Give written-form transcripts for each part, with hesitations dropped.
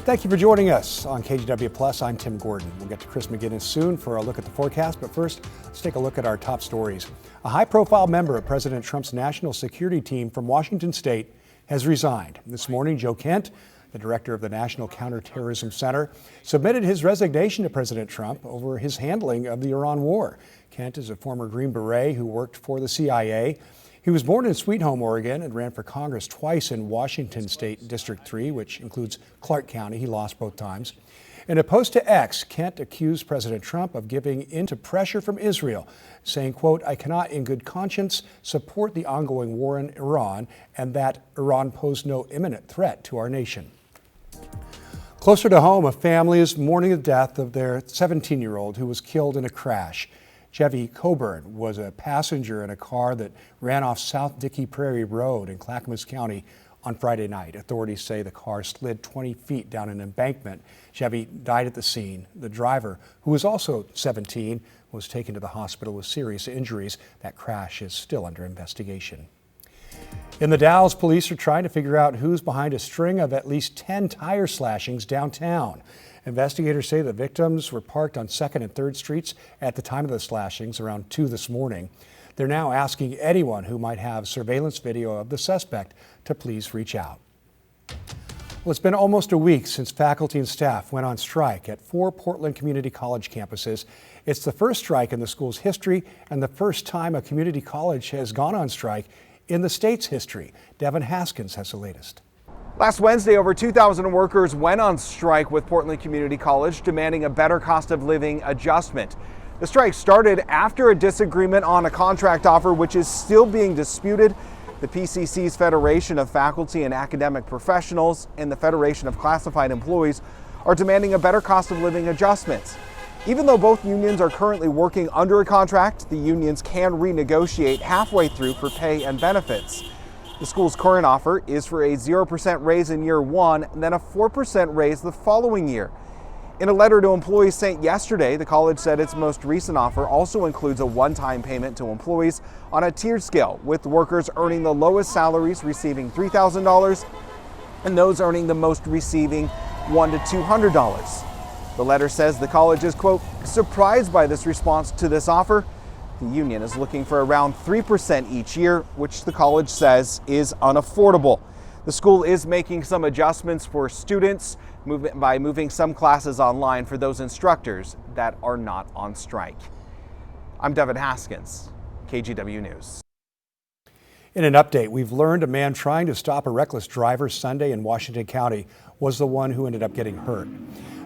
Thank you for joining us on kgw-plus. I'm Tim Gordon. We'll get to Chris McGinnis soon for a look at the forecast, but first, let's take a look at our top stories. A high-profile member of President Trump's national security team from Washington State has resigned. This morning, Joe Kent, the director of the National Counterterrorism Center, submitted his resignation to President Trump over his handling of the Iran war. Kent is a former Green Beret who worked for the CIA. He was born in Sweet Home, Oregon, and ran for Congress twice in Washington State District 3, which includes Clark County. He lost both times. In a post to X, Kent accused President Trump of giving in to pressure from Israel, saying, quote, "I cannot in good conscience support the ongoing war in Iran, and that Iran posed no imminent threat to our nation." Closer to home, a family is mourning the death of their 17-year-old who was killed in a crash. Chevy Coburn was a passenger in a car that ran off South Dickey Prairie Road in Clackamas County on Friday night. Authorities say the car slid 20 feet down an embankment. Chevy died at the scene. The driver, who was also 17, was taken to the hospital with serious injuries. That crash is still under investigation. In the Dalles, police are trying to figure out who's behind a string of at least 10 tire slashings downtown. Investigators say the victims were parked on 2nd and 3rd Streets at the time of the slashings, around 2 this morning. They're now asking anyone who might have surveillance video of the suspect to please reach out. Well, it's been almost a week since faculty and staff went on strike at 4 Portland Community College campuses. It's the first strike in the school's history and the first time a community college has gone on strike in the state's history. Devin Haskins has the latest. Last Wednesday, over 2,000 workers went on strike with Portland Community College, demanding a better cost of living adjustment. The strike started after a disagreement on a contract offer, which is still being disputed. The PCC's Federation of Faculty and Academic Professionals and the Federation of Classified Employees are demanding a better cost of living adjustment. Even though both unions are currently working under a contract, the unions can renegotiate halfway through for pay and benefits. The school's current offer is for a 0% raise in year 1, and then a 4% raise the following year. In a letter to employees sent yesterday, the college said its most recent offer also includes a one-time payment to employees on a tiered scale, with workers earning the lowest salaries receiving $3,000 and those earning the most receiving $100 to $200. The letter says the college is, quote, surprised by this response to this offer. The union is looking for around 3% each year, which the college says is unaffordable. The school is making some adjustments for students by moving some classes online for those instructors that are not on strike. I'm Devin Haskins, KGW News. In an update, we've learned a man trying to stop a reckless driver Sunday in Washington County was the one who ended up getting hurt.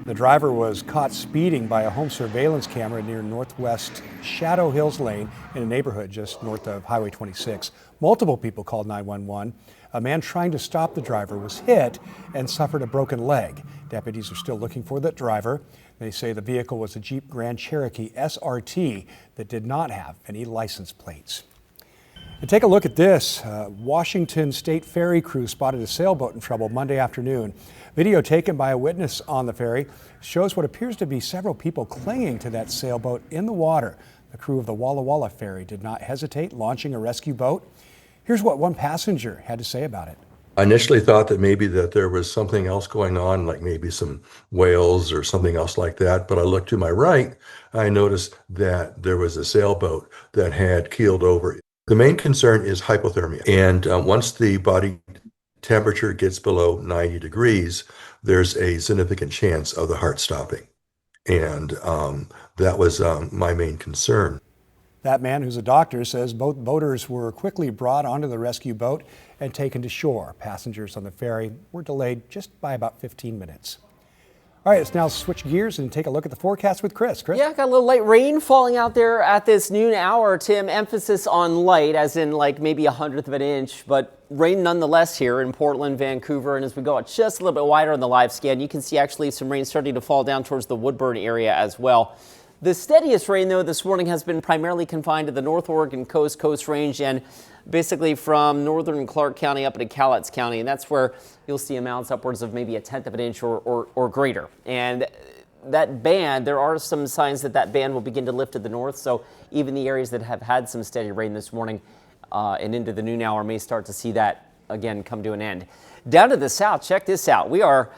The driver was caught speeding by a home surveillance camera near Northwest Shadow Hills Lane in a neighborhood just north of Highway 26. Multiple people called 911. A man trying to stop the driver was hit and suffered a broken leg. Deputies are still looking for the driver. They say the vehicle was a Jeep Grand Cherokee SRT that did not have any license plates. And take a look at this. Washington State Ferry crew spotted a sailboat in trouble Monday afternoon. Video taken by a witness on the ferry shows what appears to be several people clinging to that sailboat in the water. The crew of the Walla Walla ferry did not hesitate launching a rescue boat. Here's what one passenger had to say about it. I initially thought that maybe that there was something else going on, like maybe some whales or something else like that. But I looked to my right, I noticed that there was a sailboat that had keeled over. The main concern is hypothermia. And once the body temperature gets below 90 degrees, there's a significant chance of the heart stopping. And that was my main concern. That man, who's a doctor, says both boaters were quickly brought onto the rescue boat and taken to shore. Passengers on the ferry were delayed just by about 15 minutes. All right, let's now switch gears and take a look at the forecast with Chris. Chris? Yeah, got a little light rain falling out there at this noon hour, Tim. Emphasis on light, as in like maybe 1/100 of an inch, but rain nonetheless here in Portland, Vancouver. And as we go out just a little bit wider on the live scan, you can see actually some rain starting to fall down towards the Woodburn area as well. The steadiest rain, though, this morning has been primarily confined to the North Oregon Coast Range and basically from northern Clark County up into Cowlitz County. And that's where you'll see amounts upwards of maybe 1/10 of an inch or greater. And that band, there are some signs that that band will begin to lift to the north. So even the areas that have had some steady rain this morning and into the noon hour may start to see that again come to an end. Down to the south, check this out. We are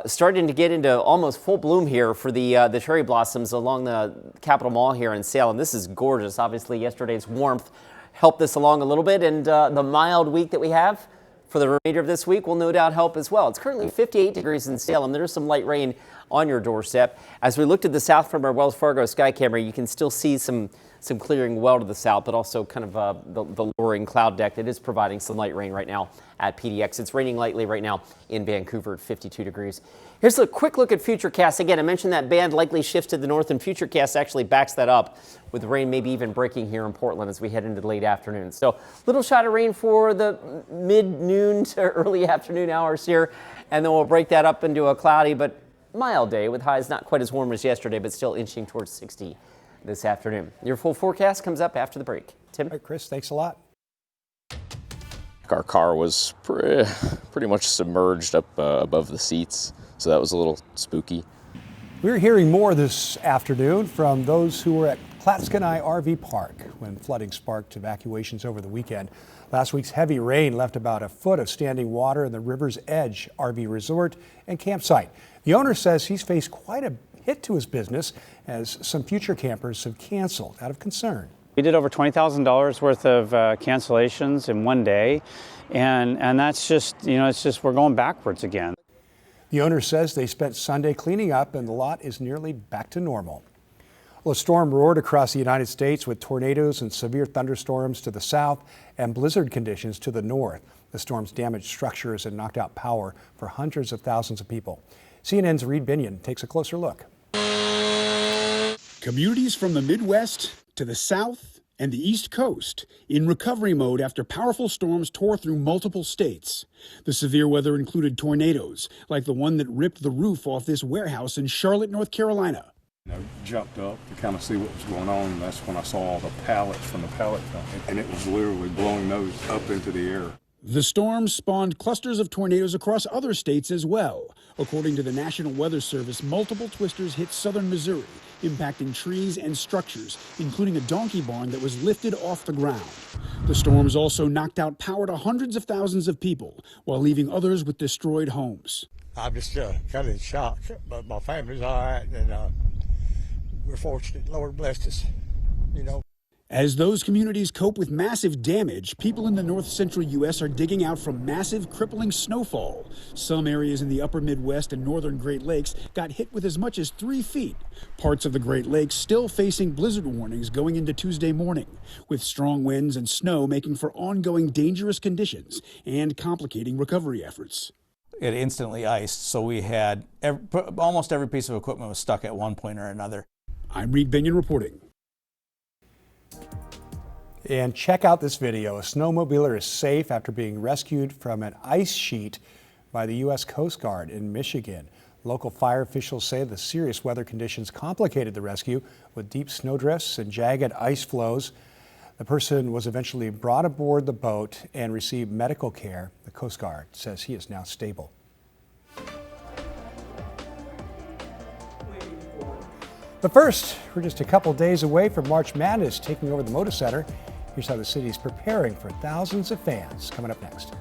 starting to get into almost full bloom here for the cherry blossoms along the Capitol Mall here in Salem. This is gorgeous. Obviously, yesterday's warmth helped this along a little bit, and the mild week that we have for the remainder of this week will no doubt help as well. It's currently 58 degrees in Salem. There's some light rain on your doorstep. As we look to the south from our Wells Fargo sky camera, you can still see some clearing well to the south, but also kind of the lowering cloud deck that is providing some light rain right now at PDX. It's raining lightly right now in Vancouver at 52 degrees. Here's a quick look at Futurecast. Again, I mentioned that band likely shifts to the north, and Futurecast actually backs that up with rain maybe even breaking here in Portland as we head into the late afternoon. So little shot of rain for the mid-noon to early afternoon hours here, and then we'll break that up into a cloudy but mild day with highs not quite as warm as yesterday, but still inching towards 60 this afternoon. Your full forecast comes up after the break. Tim? All right, Chris, thanks a lot. Our car was pretty much submerged up above the seats, so that was a little spooky. We're hearing more this afternoon from those who were at Klatskanai RV Park when flooding sparked evacuations over the weekend. Last week's heavy rain left about a foot of standing water in the River's Edge RV resort and campsite. The owner says he's faced quite a hit to his business as some future campers have canceled out of concern. We did over $20,000 worth of cancellations in one day, and that's just, it's just we're going backwards again. The owner says they spent Sunday cleaning up and the lot is nearly back to normal. Well, a storm roared across the United States with tornadoes and severe thunderstorms to the south and blizzard conditions to the north. The storms damaged structures and knocked out power for hundreds of thousands of people. CNN's Reed Binion takes a closer look. Communities from the Midwest to the South and the East Coast in recovery mode after powerful storms tore through multiple states. The severe weather included tornadoes, like the one that ripped the roof off this warehouse in Charlotte, North Carolina. I jumped up to kind of see what was going on, and that's when I saw all the pallets from the pallet company, and it was literally blowing those up into the air. The storm spawned clusters of tornadoes across other states as well. According to the National Weather Service, multiple twisters hit southern Missouri, impacting trees and structures, including a donkey barn that was lifted off the ground. The storms also knocked out power to hundreds of thousands of people, while leaving others with destroyed homes. I'm just kind of in shock, but my family's all right, and we're fortunate. Lord blessed us, As those communities cope with massive damage, people in the north central U.S. are digging out from massive, crippling snowfall. Some areas in the upper Midwest and northern Great Lakes got hit with as much as 3 feet. Parts of the Great Lakes still facing blizzard warnings going into Tuesday morning, with strong winds and snow making for ongoing dangerous conditions and complicating recovery efforts. It instantly iced, so we had almost every piece of equipment was stuck at one point or another. I'm Reed Binion reporting. And check out this video. A snowmobiler is safe after being rescued from an ice sheet by the U.S. Coast Guard in Michigan. Local fire officials say the serious weather conditions complicated the rescue with deep snowdrifts and jagged ice flows. The person was eventually brought aboard the boat and received medical care. The Coast Guard says he is now stable. But first, we're just a couple days away from March Madness taking over the Moda Center. Here's how the city is preparing for thousands of fans. Coming up next.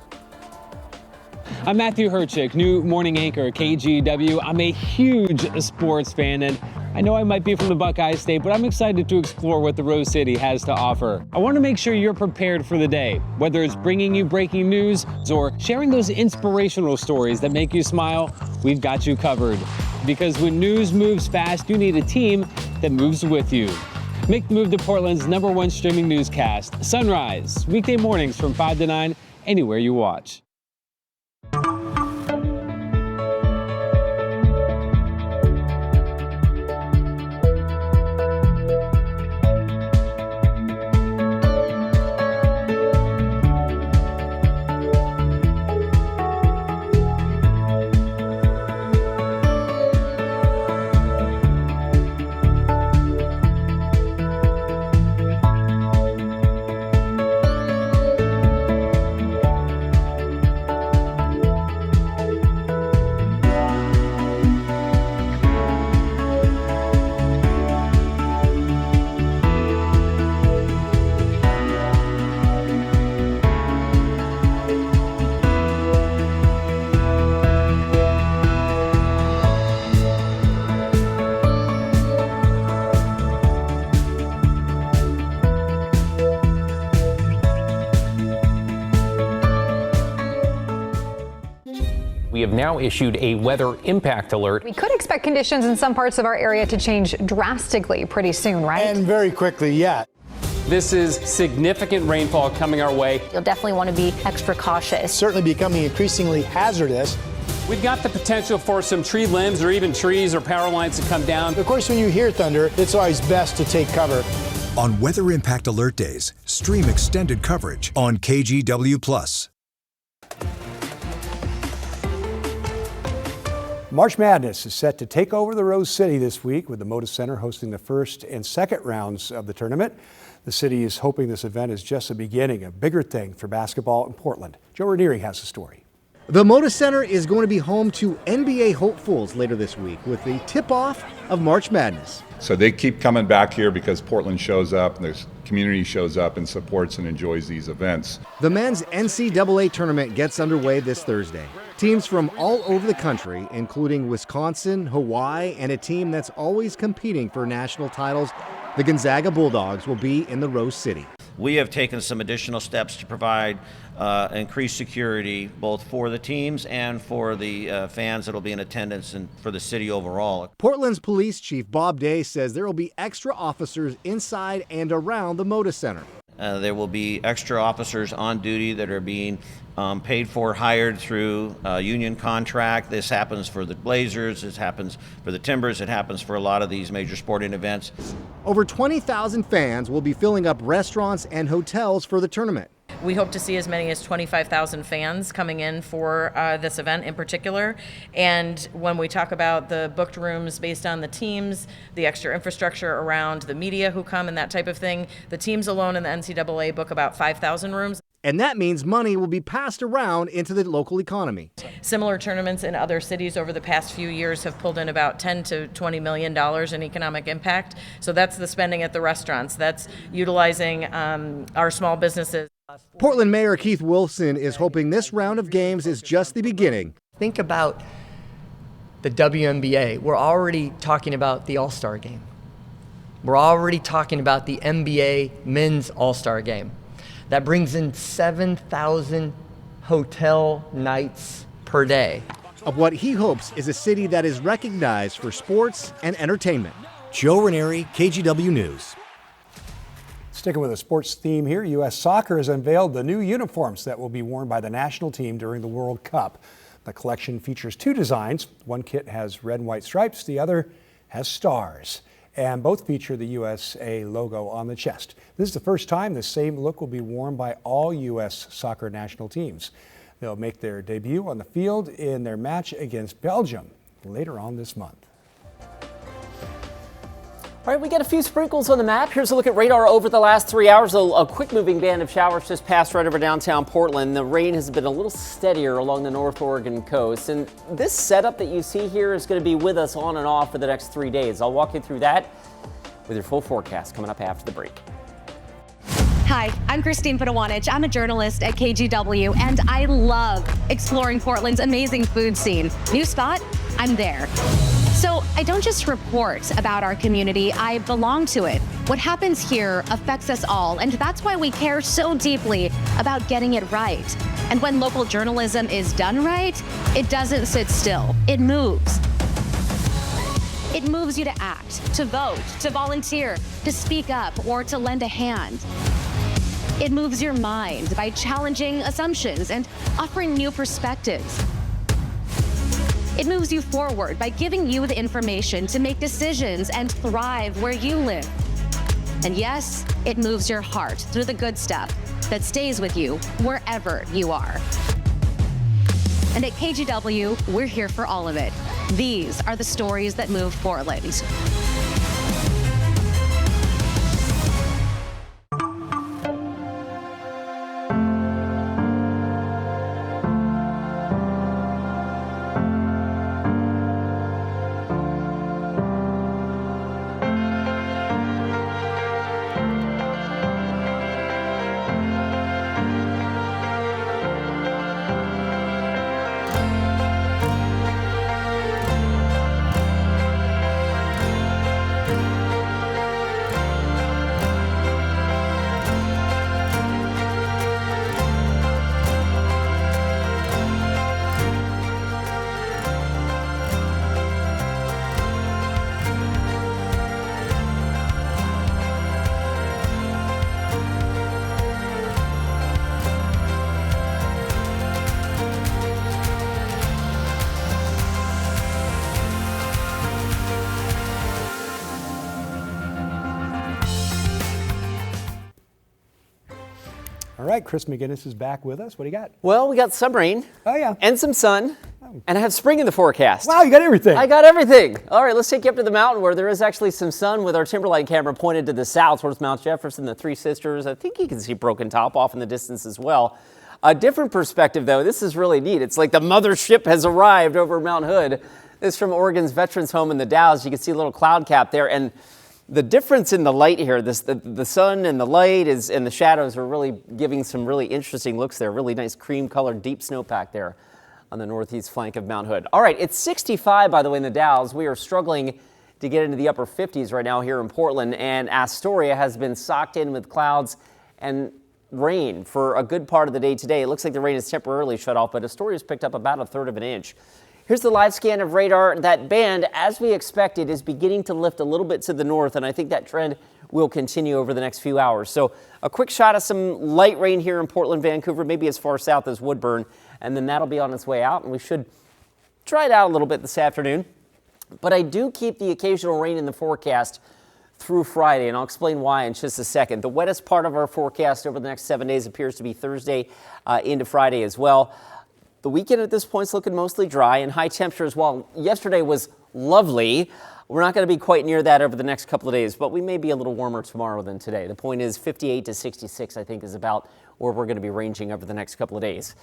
I'm Matthew Herchick, new morning anchor at KGW. I'm a huge sports fan, and I know I might be from the Buckeye State, but I'm excited to explore what the Rose City has to offer. I want to make sure you're prepared for the day, whether it's bringing you breaking news or sharing those inspirational stories that make you smile. We've got you covered. Because when news moves fast, you need a team that moves with you. Make the move to Portland's #1 streaming newscast, Sunrise, weekday mornings from 5 to 9, anywhere you watch. We have now issued a weather impact alert. We could expect conditions in some parts of our area to change drastically pretty soon, right? And very quickly, yeah. This is significant rainfall coming our way. You'll definitely want to be extra cautious. Certainly becoming increasingly hazardous. We've got the potential for some tree limbs or even trees or power lines to come down. Of course, when you hear thunder, it's always best to take cover. On Weather Impact Alert Days, stream extended coverage on kgw-plus. March Madness is set to take over the Rose City this week, with the Moda Center hosting the first and second rounds of the tournament. The city is hoping this event is just the beginning, a bigger thing for basketball in Portland. Joe Ranieri has the story. The Moda Center is going to be home to NBA hopefuls later this week with the tip-off of March Madness. So they keep coming back here because Portland shows up, and the community shows up and supports and enjoys these events. The men's NCAA tournament gets underway this Thursday. Teams from all over the country, including Wisconsin, Hawaii, and a team that's always competing for national titles, the Gonzaga Bulldogs, will be in the Rose City. We have taken some additional steps to provide increased security both for the teams and for the fans that will be in attendance and for the city overall. Portland's Police Chief Bob Day says there will be extra officers inside and around the Moda Center. There will be extra officers on duty that are being paid for, hired through a union contract. This happens for the Blazers, this happens for the Timbers, it happens for a lot of these major sporting events. Over 20,000 fans will be filling up restaurants and hotels for the tournament. We hope to see as many as 25,000 fans coming in for this event in particular. And when we talk about the booked rooms based on the teams, the extra infrastructure around the media who come and that type of thing, the teams alone in the NCAA book about 5,000 rooms. And that means money will be passed around into the local economy. Similar tournaments in other cities over the past few years have pulled in about $10 to $20 million in economic impact. So that's the spending at the restaurants. That's utilizing our small businesses. Portland Mayor Keith Wilson is hoping this round of games is just the beginning. Think about the WNBA. We're already talking about the All-Star game. We're already talking about the NBA men's All-Star game. That brings in 7,000 hotel nights per day. Of what he hopes is a city that is recognized for sports and entertainment. Joe Ranieri, KGW News. Sticking with a sports theme here, U.S. Soccer has unveiled the new uniforms that will be worn by the national team during the World Cup. The collection features two designs. One kit has red and white stripes, the other has stars. And both feature the USA logo on the chest. This is the first time the same look will be worn by all U.S. soccer national teams. They'll make their debut on the field in their match against Belgium later on this month. All right, we got a few sprinkles on the map. Here's a look at radar over the last 3 hours. A quick-moving band of showers just passed right over downtown Portland. The rain has been a little steadier along the North Oregon coast. And this setup that you see here is going to be with us on and off for the next 3 days. I'll walk you through that with your full forecast coming up after the break. Hi, I'm Christine Padawanich. I'm a journalist at KGW, and I love exploring Portland's amazing food scene. New spot? I'm there. So I don't just report about our community, I belong to it. What happens here affects us all, and that's why we care so deeply about getting it right. And when local journalism is done right, it doesn't sit still, it moves. It moves you to act, to vote, to volunteer, to speak up, or to lend a hand. It moves your mind by challenging assumptions and offering new perspectives. It moves you forward by giving you the information to make decisions and thrive where you live. And yes, it moves your heart through the good stuff that stays with you wherever you are. And at KGW, we're here for all of it. These are the stories that move Portland. right, Chris McGinnis is back with us. What do you got? Well, we got some rain. Oh, yeah. And some sun. And I have spring in the forecast. Wow, you got everything. I got everything. All right, let's take you up to the mountain where there is actually some sun with our Timberline camera pointed to the south towards Mount Jefferson, the Three Sisters. I think you can see Broken Top off in the distance as well. A different perspective, though. This is really neat. It's like the mothership has arrived over Mount Hood. This is from Oregon's Veterans Home in the Dalles. You can see a little cloud cap there. And the difference in the light here, the sun and the light and the shadows are really giving some really interesting looks there. Really nice cream-colored deep snowpack there on the northeast flank of Mount Hood. All right, it's 65, by the way, in the Dalles. We are struggling to get into the upper 50s right now here in Portland, and Astoria has been socked in with clouds and rain for a good part of the day today. It looks like the rain is temporarily shut off, but Astoria's picked up about 1/3 of an inch. Here's the live scan of radar. That band, as we expected, is beginning to lift a little bit to the north, and I think that trend will continue over the next few hours. So a quick shot of some light rain here in Portland, Vancouver, maybe as far south as Woodburn, and then that'll be on its way out, and we should dry it out a little bit this afternoon. But I do keep the occasional rain in the forecast through Friday, and I'll explain why in just a second. The wettest part of our forecast over the next 7 days appears to be Thursday into Friday as well. The weekend at this point is looking mostly dry and high temperatures. While yesterday was lovely, we're not going to be quite near that over the next couple of days, but we may be a little warmer tomorrow than today. The point is 58 to 66, I think, is about where we're going to be ranging over the next couple of days.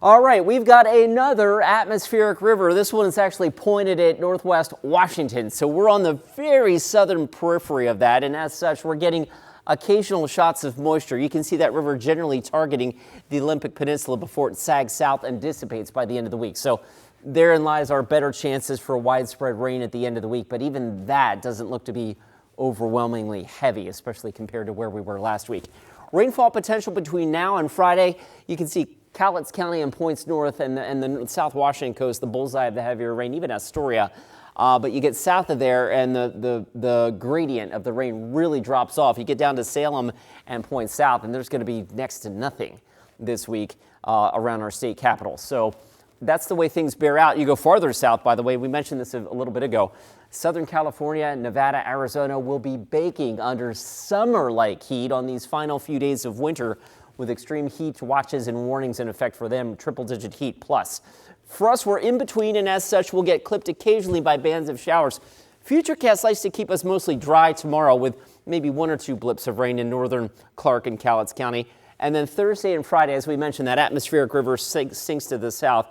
All right, we've got another atmospheric river. This one is actually pointed at northwest Washington, so we're on the very southern periphery of that, and as such, we're getting occasional shots of moisture. You can see that river generally targeting the Olympic Peninsula before it sags south and dissipates by the end of the week. So therein lies our better chances for widespread rain at the end of the week, but even that doesn't look to be overwhelmingly heavy, especially compared to where we were last week. Rainfall potential between now and Friday. You can see Cowlitz County and points north and the South Washington coast, the bullseye of the heavier rain, even Astoria. But you get south of there and the gradient of the rain really drops off. You get down to Salem and point south, and there's going to be next to nothing this week around our state capital. So that's the way things bear out. You go farther south, by the way, we mentioned this a little bit ago. Southern California, Nevada, Arizona will be baking under summer-like heat on these final few days of winter, with extreme heat watches and warnings in effect for them, triple-digit heat plus. For us, we're in between, and as such, we'll get clipped occasionally by bands of showers. Futurecast likes to keep us mostly dry tomorrow with maybe 1 or 2 blips of rain in northern Clark and Cowlitz County. And then Thursday and Friday, as we mentioned, that atmospheric river sinks to the south.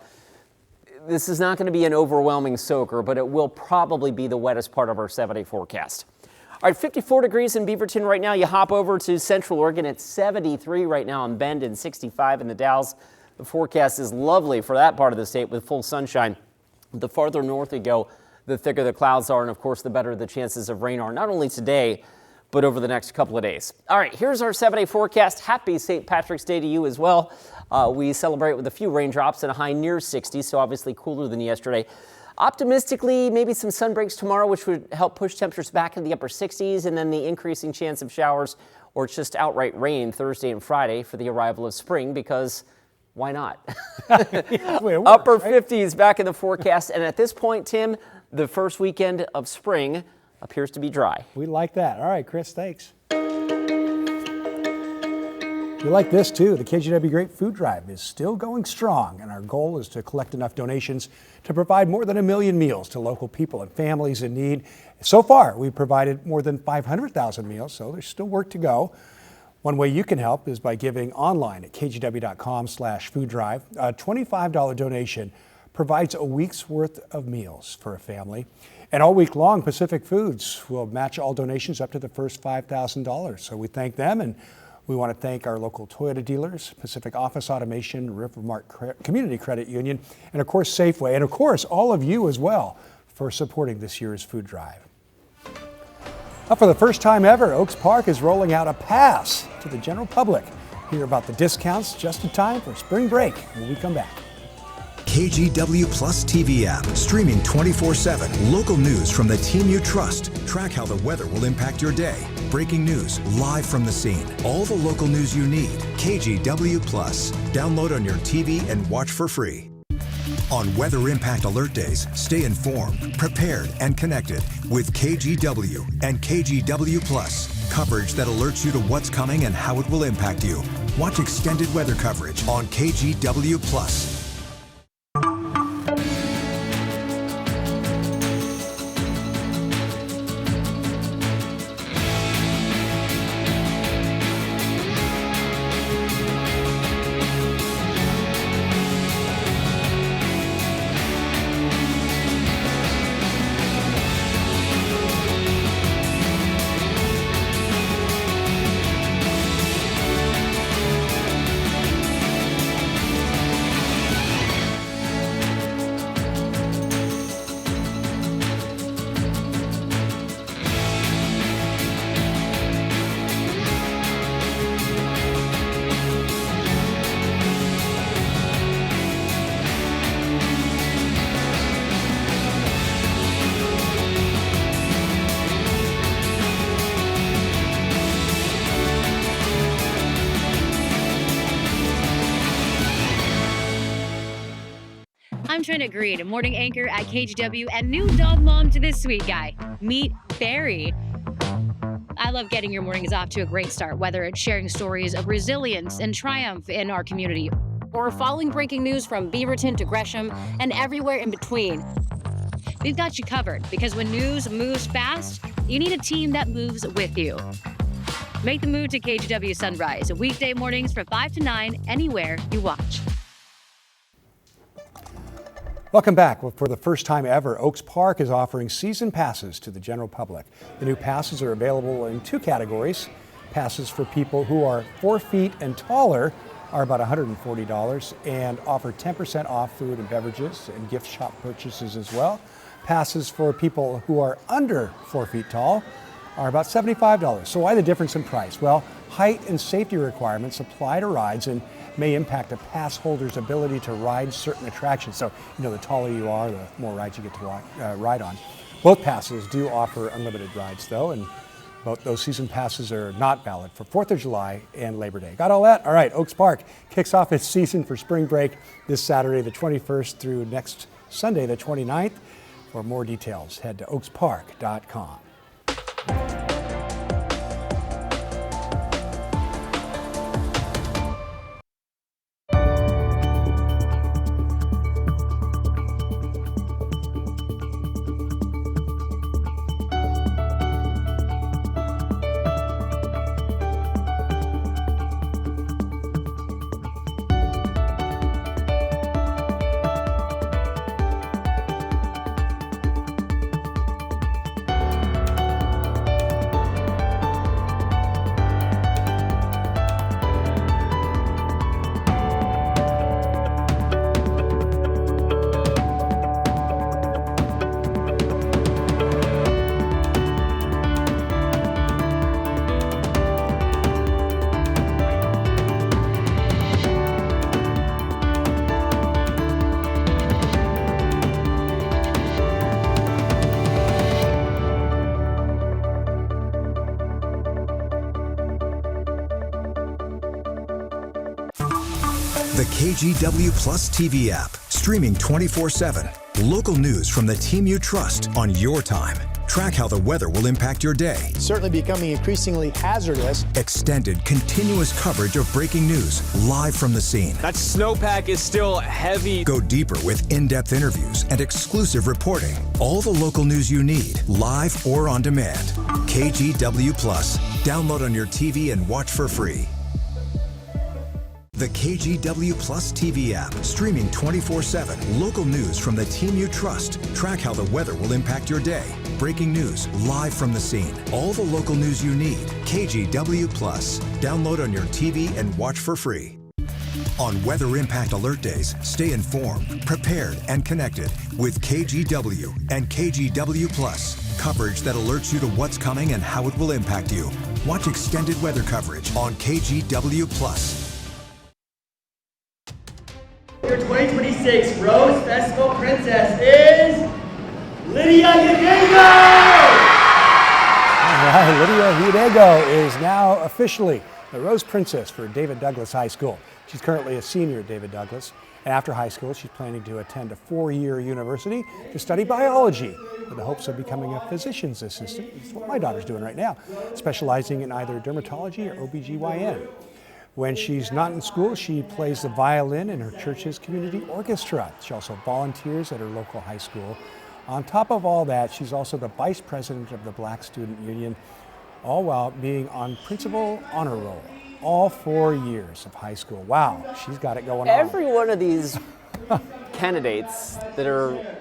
This is not going to be an overwhelming soaker, but it will probably be the wettest part of our 7-day forecast. All right, 54 degrees in Beaverton right now. You hop over to Central Oregon. It's 73 right now in Bend and 65 in the Dalles. The forecast is lovely for that part of the state with full sunshine. The farther north you go, the thicker the clouds are, and of course, the better the chances of rain are, not only today, but over the next couple of days. All right, here's our 7-day forecast. Happy St. Patrick's Day to you as well. We celebrate with a few raindrops and a high near 60, so obviously cooler than yesterday. Optimistically, maybe some sun breaks tomorrow, which would help push temperatures back in the upper 60s, and then the increasing chance of showers or just outright rain Thursday and Friday for the arrival of spring, because why not? Upper 50s back in the forecast, and at this point, Tim, the first weekend of spring appears to be dry. We like that. All right, Chris, thanks. We like this too. The KGW Great Food Drive is still going strong, and our goal is to collect enough donations to provide more than 1 million meals to local people and families in need. So far, we've provided more than 500,000 meals, so there's still work to go. One way you can help is by giving online at kgw.com/fooddrive. A $25 donation provides a week's worth of meals for a family. And all week long, Pacific Foods will match all donations up to the first $5,000. So we thank them, and we want to thank our local Toyota dealers, Pacific Office Automation, Rivermark Community Credit Union, and of course Safeway, and of course all of you as well for supporting this year's food drive. For the first time ever, Oaks Park is rolling out a pass to the general public. Hear about the discounts just in time for spring break when we come back. kgw-plus TV app, streaming 24/7. Local news from the team you trust. Track how the weather will impact your day. Breaking news, live from the scene. All the local news you need. kgw-plus. Download on your TV and watch for free. On Weather Impact Alert Days, stay informed, prepared, and connected with KGW and kgw-plus. Coverage that alerts you to what's coming and how it will impact you. Watch extended weather coverage on kgw-plus. I'm Trina Green, morning anchor at KGW and new dog mom to this sweet guy. Meet Ferry. I love getting your mornings off to a great start, whether it's sharing stories of resilience and triumph in our community, or following breaking news from Beaverton to Gresham and everywhere in between. We've got you covered, because when news moves fast, you need a team that moves with you. Make the move to KGW Sunrise, weekday mornings from 5 to 9, anywhere you watch. Welcome back. Well, for the first time ever, Oaks Park is offering season passes to the general public. The new passes are available in two categories. Passes for people who are 4 feet and taller are about $140 and offer 10% off food and beverages and gift shop purchases as well. Passes for people who are under 4 feet tall are about $75. So why the difference in price? Well, height and safety requirements apply to rides and may impact a pass holder's ability to ride certain attractions. So, the taller you are, the more rides you get to ride on. Both passes do offer unlimited rides, though, and both those season passes are not valid for 4th of July and Labor Day. Got all that? All right, Oaks Park kicks off its season for spring break this Saturday, the 21st, through next Sunday, the 29th. For more details, head to oakspark.com. The kgw-plus TV app, streaming 24/7. Local news from the team you trust on your time. Track how the weather will impact your day. Certainly becoming increasingly hazardous. Extended, continuous coverage of breaking news live from the scene. That snowpack is still heavy. Go deeper with in-depth interviews and exclusive reporting. All the local news you need, live or on demand. kgw-plus. Download on your TV and watch for free. The kgw-plus TV app, streaming 24/7. Local news from the team you trust. Track how the weather will impact your day. Breaking news live from the scene. All the local news you need. kgw-plus. Download on your TV and watch for free. On Weather Impact Alert Days, stay informed, prepared, and connected with KGW and kgw-plus. Coverage that alerts you to what's coming and how it will impact you. Watch extended weather coverage on kgw-plus. Your 2026 Rose Festival Princess is Lydia Hidego! All right, Lydia Hidego is now officially the Rose Princess for David Douglas High School. She's currently a senior at David Douglas, and after high school, she's planning to attend a 4-year university to study biology with the hopes of becoming a physician's assistant. That's what my daughter's doing right now, specializing in either dermatology or OBGYN. When she's not in school, she plays the violin in her church's community orchestra. She also volunteers at her local high school. On top of all that, she's also the vice president of the Black Student Union, all while being on principal honor roll all 4 years of high school. Wow, she's got it going on. Every one of these candidates that are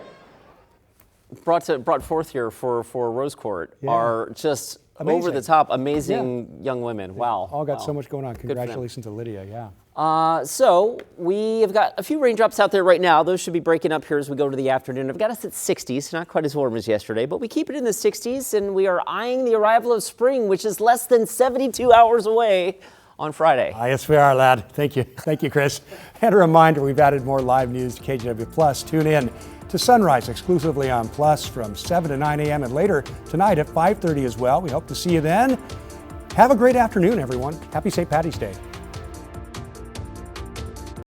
brought forth here for Rose Court are just amazing. Over the top, amazing young women. Wow. All got so much going on. Congratulations to Lydia, So we have got a few raindrops out there right now. Those should be breaking up here as we go to the afternoon. I've got us at 60s, not quite as warm as yesterday, but we keep it in the 60s, and we are eyeing the arrival of spring, which is less than 72 hours away on Friday. Yes, we are, lad. Thank you. Thank you, Chris. And a reminder, we've added more live news to KGW+. Tune in to Sunrise exclusively on Plus from 7 to 9 a.m. and later tonight at 5:30 as well. We hope to see you then. Have a great afternoon, everyone. Happy St. Paddy's Day.